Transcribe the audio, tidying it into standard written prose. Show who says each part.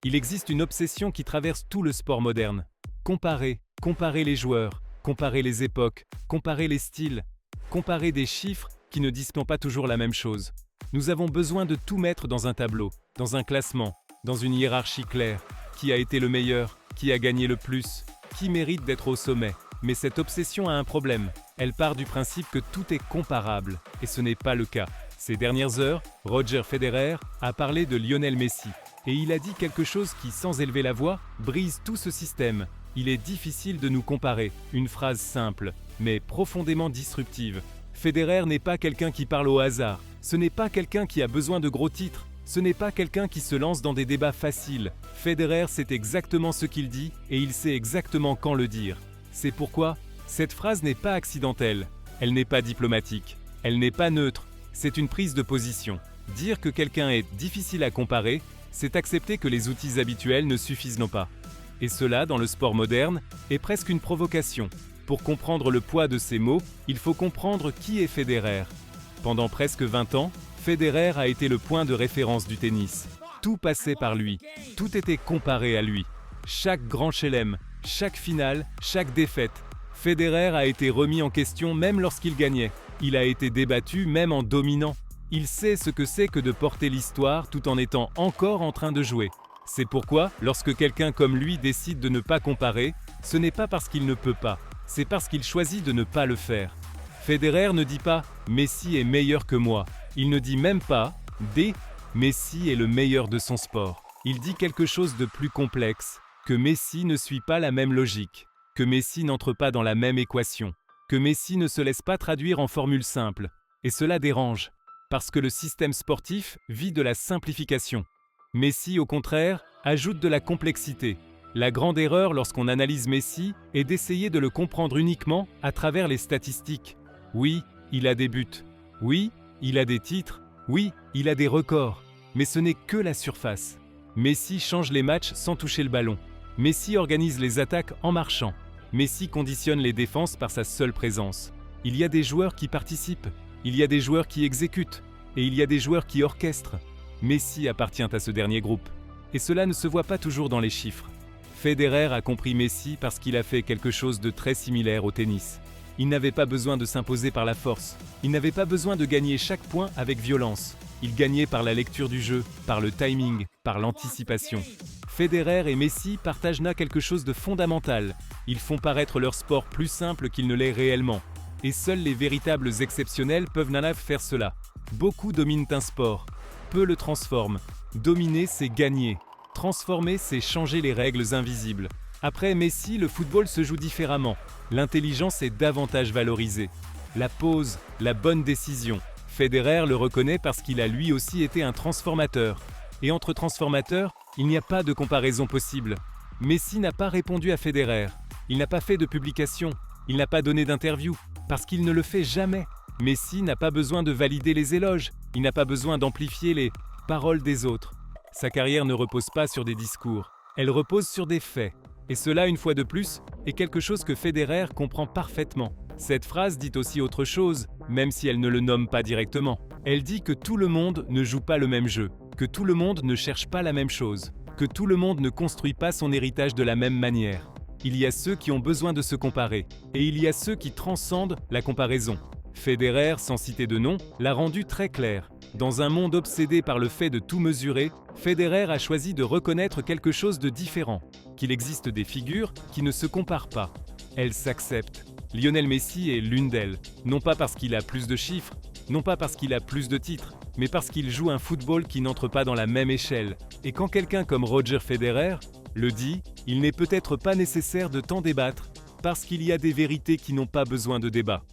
Speaker 1: Il existe une obsession qui traverse tout le sport moderne. Comparer les joueurs, comparer les époques, comparer les styles, comparer des chiffres qui ne disent pas toujours la même chose. Nous avons besoin de tout mettre dans un tableau, dans un classement, dans une hiérarchie claire. Qui a été le meilleur? Qui a gagné le plus? Qui mérite d'être au sommet? Mais cette obsession a un problème. Elle part du principe que tout est comparable, et ce n'est pas le cas. Ces dernières heures, Roger Federer a parlé de Lionel Messi. Et il a dit quelque chose qui, sans élever la voix, brise tout ce système. Il est difficile de nous comparer. Une phrase simple, mais profondément disruptive. Federer n'est pas quelqu'un qui parle au hasard. Ce n'est pas quelqu'un qui a besoin de gros titres. Ce n'est pas quelqu'un qui se lance dans des débats faciles. Federer sait exactement ce qu'il dit et il sait exactement quand le dire. C'est pourquoi cette phrase n'est pas accidentelle. Elle n'est pas diplomatique. Elle n'est pas neutre. C'est une prise de position. Dire que quelqu'un est difficile à comparer, c'est accepter que les outils habituels ne suffisent pas. Et cela, dans le sport moderne, est presque une provocation. Pour comprendre le poids de ces mots, il faut comprendre qui est Federer. Pendant presque 20 ans, Federer a été le point de référence du tennis. Tout passait par lui, tout était comparé à lui. Chaque grand chelem, chaque finale, chaque défaite, Federer a été remis en question même lorsqu'il gagnait. Il a été débattu même en dominant. Il sait ce que c'est que de porter l'histoire tout en étant encore en train de jouer. C'est pourquoi, lorsque quelqu'un comme lui décide de ne pas comparer, ce n'est pas parce qu'il ne peut pas, c'est parce qu'il choisit de ne pas le faire. Federer ne dit pas « Messi est meilleur que moi ». Il ne dit même pas « Messi est le meilleur de son sport ». Il dit quelque chose de plus complexe, que Messi ne suit pas la même logique, que Messi n'entre pas dans la même équation, que Messi ne se laisse pas traduire en formule simple. Et cela dérange, parce que le système sportif vit de la simplification. Messi, au contraire, ajoute de la complexité. La grande erreur lorsqu'on analyse Messi est d'essayer de le comprendre uniquement à travers les statistiques. Oui, il a des buts. Oui, il a des titres. Oui, il a des records. Mais ce n'est que la surface. Messi change les matchs sans toucher le ballon. Messi organise les attaques en marchant. Messi conditionne les défenses par sa seule présence. Il y a des joueurs qui participent. Il y a des joueurs qui exécutent. Et il y a des joueurs qui orchestrent. Messi appartient à ce dernier groupe. Et cela ne se voit pas toujours dans les chiffres. Federer a compris Messi parce qu'il a fait quelque chose de très similaire au tennis. Il n'avait pas besoin de s'imposer par la force. Il n'avait pas besoin de gagner chaque point avec violence. Il gagnait par la lecture du jeu, par le timing, par l'anticipation. Federer et Messi partagent là quelque chose de fondamental. Ils font paraître leur sport plus simple qu'il ne l'est réellement. Et seuls les véritables exceptionnels peuvent faire cela. Beaucoup dominent un sport. Peu le transforment. Dominer, c'est gagner. Transformer, c'est changer les règles invisibles. Après Messi, le football se joue différemment. L'intelligence est davantage valorisée. La pause, la bonne décision. Federer le reconnaît parce qu'il a lui aussi été un transformateur. Et entre transformateurs, il n'y a pas de comparaison possible. Messi n'a pas répondu à Federer. Il n'a pas fait de publication. Il n'a pas donné d'interview. Parce qu'il ne le fait jamais. Messi n'a pas besoin de valider les éloges. Il n'a pas besoin d'amplifier les paroles des autres. Sa carrière ne repose pas sur des discours. Elle repose sur des faits. Et cela, une fois de plus, est quelque chose que Federer comprend parfaitement. Cette phrase dit aussi autre chose, même si elle ne le nomme pas directement. Elle dit que tout le monde ne joue pas le même jeu, que tout le monde ne cherche pas la même chose, que tout le monde ne construit pas son héritage de la même manière. Il y a ceux qui ont besoin de se comparer, et il y a ceux qui transcendent la comparaison. Federer, sans citer de nom, l'a rendu très clair. Dans un monde obsédé par le fait de tout mesurer, Federer a choisi de reconnaître quelque chose de différent, qu'il existe des figures qui ne se comparent pas. Elles s'acceptent. Lionel Messi est l'une d'elles, non pas parce qu'il a plus de chiffres, non pas parce qu'il a plus de titres, mais parce qu'il joue un football qui n'entre pas dans la même échelle. Et quand quelqu'un comme Roger Federer le dit, il n'est peut-être pas nécessaire de tant débattre, parce qu'il y a des vérités qui n'ont pas besoin de débat.